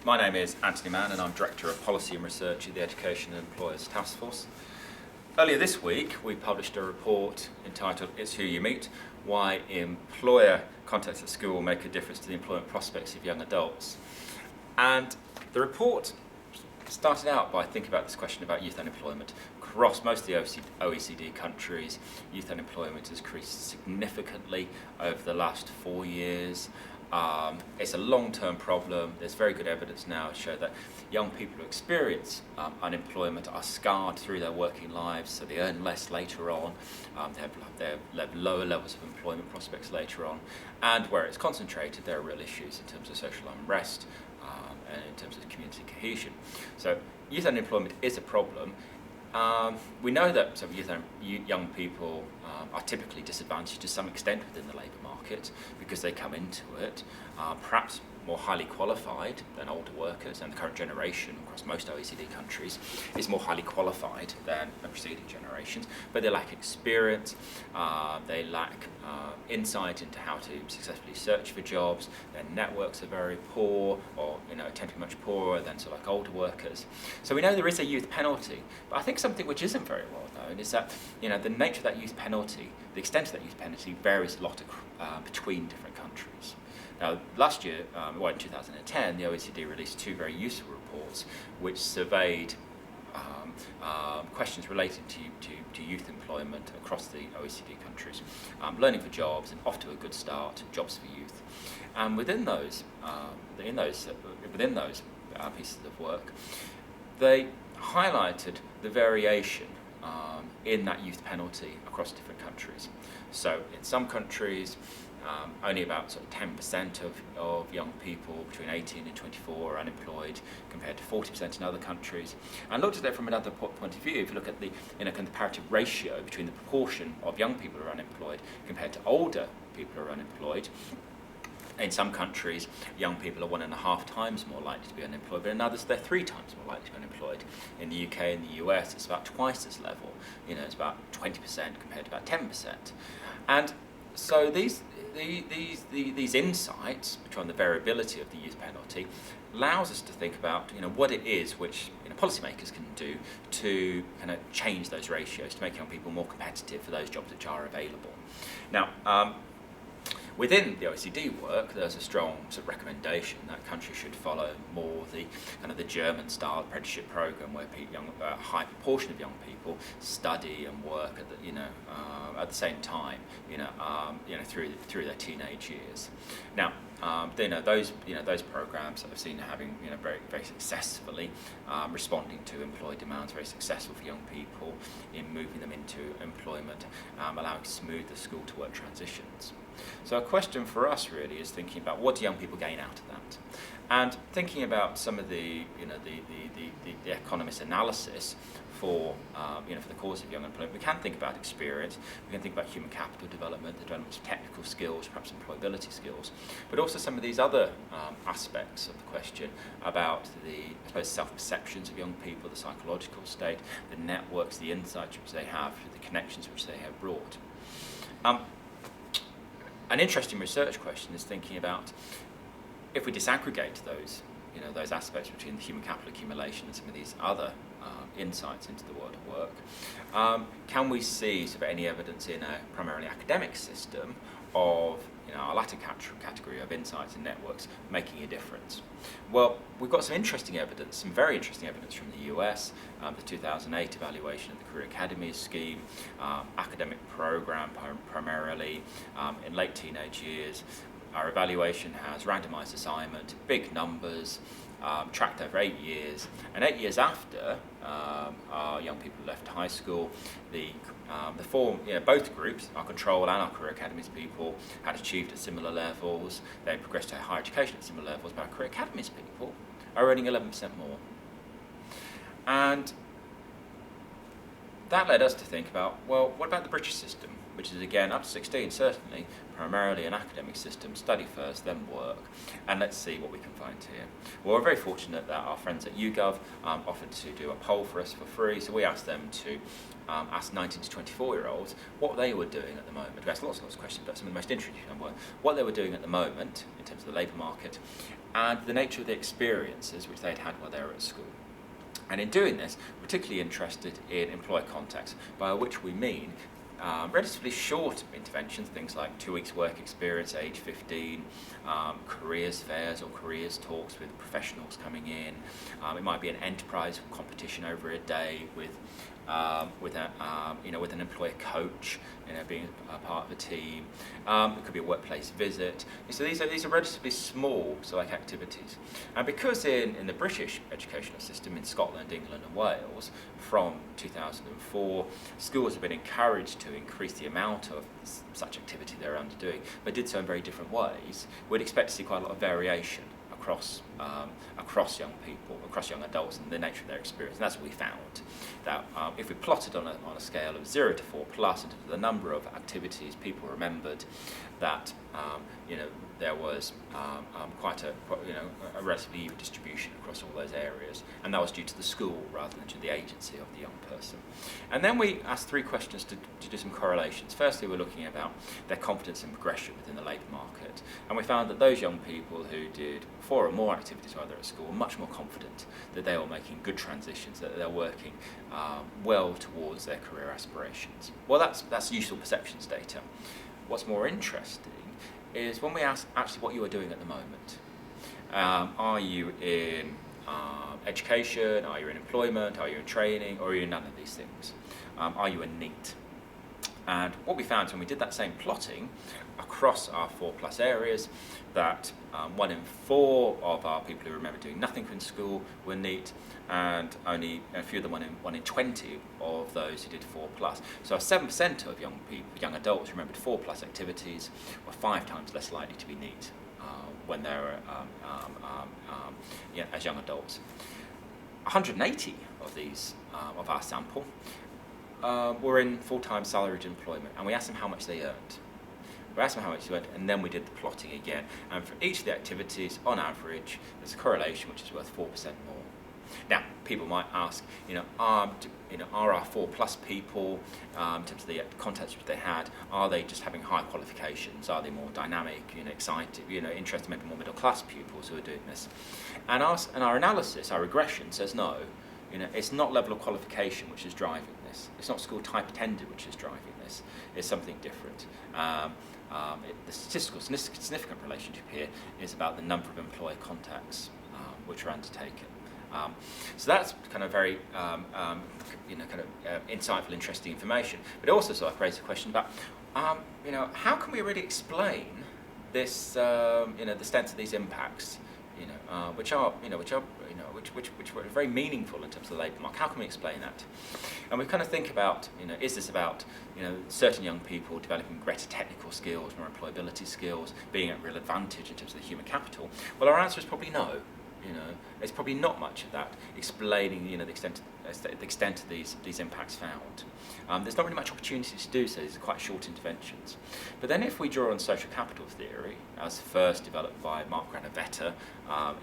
My name is Anthony Mann and I'm Director of Policy and Research at the Education and Employers Taskforce. Earlier this week we published a report entitled It's Who You Meet, Why Employer Contacts at School Make a Difference to the Employment Prospects of Young Adults. And the report started out by thinking about this question about youth unemployment. Across most of the OECD countries, youth unemployment has increased significantly over the last 4 years. It's a long-term problem. There's very good evidence now to show that young people who experience unemployment are scarred through their working lives, so they earn less later on, they have lower levels of employment prospects later on, and where it's concentrated, there are real issues in terms of social unrest and in terms of community cohesion. So youth unemployment is a problem. We know that some young people are typically disadvantaged to some extent within the labour market because they come into it perhaps more highly qualified than older workers, and the current generation across most OECD countries is more highly qualified than the preceding generations, but they lack experience, they lack insight into how to successfully search for jobs, their networks are very poor, or tend to be much poorer than like older workers. So we know there is a youth penalty, but I think something which isn't very well known is that the nature of that youth penalty, the extent of that youth penalty varies a lot between different countries. Now, last year, in 2010, the OECD released 2 very useful reports which surveyed questions related to youth employment across the OECD countries, learning for jobs and off to a good start, jobs for youth. And within those pieces of work, they highlighted the variation in that youth penalty across different countries. So in some countries, only about 10% of young people between 18 and 24 are unemployed, compared to 40% in other countries. And looked at it from another point of view. If you look at the comparative ratio between the proportion of young people who are unemployed compared to older people who are unemployed, in some countries, young people are 1.5 times more likely to be unemployed, but in others, they're 3 times more likely to be unemployed. In the UK and the US, it's about twice this level. It's about 20% compared to about 10%. And so these insights, which are on the variability of the youth penalty, allows us to think about what it is which policymakers can do to change those ratios, to make young people more competitive for those jobs which are available. Now, within the OECD work, there's a strong recommendation that countries should follow more the German-style apprenticeship program, where a high proportion of young people study and work at the same time, through their teenage years. Now, those programs I've seen having very very successfully responding to employee demands, very successful for young people in moving them into employment, allowing smoother school to work transitions. So a question for us really is thinking about what do young people gain out of that, and thinking about some of the economist analysis for the cause of young employment. We can think about experience, we can think about human capital development, the development of technical skills, perhaps employability skills, but also some of these other aspects of the question about the self-perceptions of young people, the psychological state, the networks, the insights which they have, the connections which they have brought. An interesting research question is thinking about, if we disaggregate those aspects between the human capital accumulation and some of these other insights into the world of work, can we see any evidence in a primarily academic system of our latter category of insights and networks making a difference? Well, we've got some very interesting evidence from the US, the 2008 evaluation of the Career Academies scheme, academic program primarily in late teenage years. Our evaluation has randomized assignment, big numbers, tracked over 8 years, and 8 years after our young people left high school, both groups, our control and our Career Academies people, had achieved at similar levels. They progressed to higher education at similar levels, but our Career Academies people are earning 11% more. And that led us to think about, well, what about the British system, which is again up to 16 certainly, primarily an academic system, study first, then work, and let's see what we can find here. Well, we're very fortunate that our friends at YouGov offered to do a poll for us for free, so we asked them to ask 19 to 24-year-olds what they were doing at the moment. We asked lots of questions, but some of the most interesting were what they were doing at the moment in terms of the labour market, and the nature of the experiences which they'd had while they were at school. And in doing this, we're particularly interested in employer contacts, by which we mean relatively short interventions, things like 2 weeks work experience, age 15, careers fairs or careers talks with professionals coming in. It might be an enterprise competition over a day with an employer coach, being a part of a team. It could be a workplace visit. So these are relatively small activities. And because in the British educational system in Scotland, England and Wales, from 2004, schools have been encouraged to increase the amount of such activity they're underdoing, but did so in very different ways, we'd expect to see quite a lot of variation across young people, across young adults, and the nature of their experience. And that's what we found. That if we plotted on a scale of 0 to 4 plus, into the number of activities people remembered, that there was quite a relatively even distribution across all those areas, and that was due to the school rather than to the agency of the young person. And then we asked 3 questions to do some correlations. Firstly, we're looking about their confidence and progression within the labour market, and we found that those young people who did 4 or more activities while they're at school were much more confident that they were making good transitions, that they're working well towards their career aspirations. Well, that's useful perceptions data. What's more interesting is when we ask actually what you are doing at the moment. Are you in education? Are you in employment? Are you in training? Or are you in none of these things? Are you in NEET? And what we found when we did that same plotting across our 4 plus areas, that 1 in 4 of our people who remember doing nothing in school were NEET, and only a few of them 1 in 20 of those who did 4 plus. So 7% of young adults who remembered 4 plus activities were 5 times less likely to be NEET when they were as young adults. 180 of these of our sample were in full-time salaried employment, and we asked them how much they earned. We asked them how much they earned, and then we did the plotting again. And for each of the activities, on average, there's a correlation which is worth 4% more. Now, people might ask, are our 4 plus people, in terms of the contacts which they had, are they just having high qualifications? Are they more dynamic, excited, interested, maybe more middle class pupils who are doing this? And our analysis, our regression says no. It's not level of qualification which is driving this. It's not school type attended which is driving this. It's something different. The statistical significant relationship here is about the number of employer contacts which are undertaken. So that's kind of very insightful, interesting information. But it also sort of raises a question about how can we really explain this the extent of these impacts, which were very meaningful in terms of the labour market. How can we explain that? And we kind of think about, is this about certain young people developing greater technical skills, more employability skills, being at real advantage in terms of the human capital? Well, our answer is probably no. It's probably not much of that explaining the extent of these impacts found. There's not really much opportunity to do so. These are quite short interventions. But then if we draw on social capital theory, as first developed by Mark Granovetter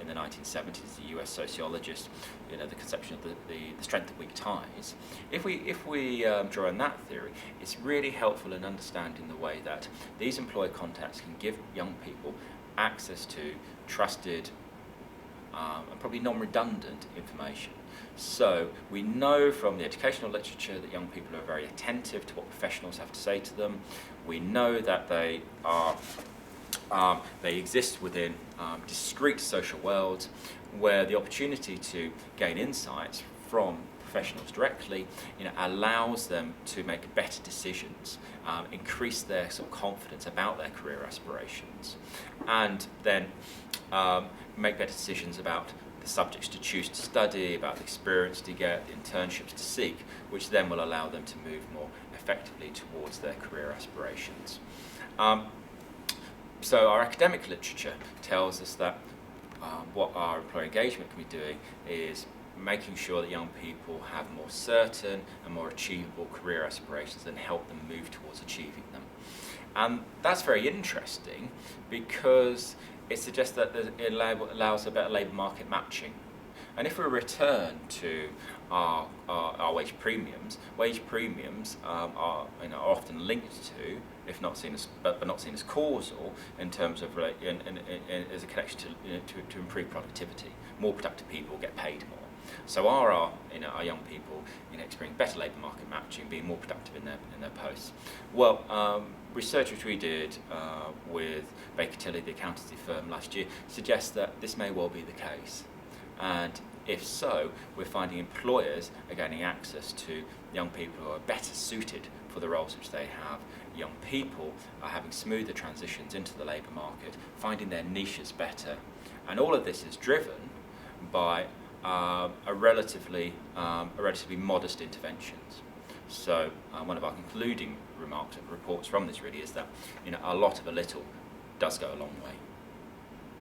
in the 1970s, the US sociologist, the conception of the strength of weak ties, if we draw on that theory, it's really helpful in understanding the way that these employer contacts can give young people access to trusted and probably non-redundant information. So we know from the educational literature that young people are very attentive to what professionals have to say to them. We know that they exist within discrete social worlds where the opportunity to gain insights from professionals directly allows them to make better decisions, increase their sort of confidence about their career aspirations, and then make better decisions about the subjects to choose to study, about the experience to get, the internships to seek, which then will allow them to move more effectively towards their career aspirations. So our academic literature tells us that what our employer engagement can be doing is making sure that young people have more certain and more achievable career aspirations and help them move towards achieving them. And that's very interesting because it suggests that it allows a better labour market matching. And if we return to our wage premiums are often linked to if not seen as, but not seen as causal in terms of as a connection to improve productivity. More productive people get paid more. So our young people experience better labour market matching, being more productive in their posts? Well, research which we did with Baker Tilly, the accountancy firm, last year suggests that this may well be the case. And if so, we're finding employers are gaining access to young people who are better suited for the roles which they have. Young people are having smoother transitions into the labour market, finding their niches better. And all of this is driven by a relatively modest interventions. So one of our concluding reports from this really is that a lot of a little does go a long way.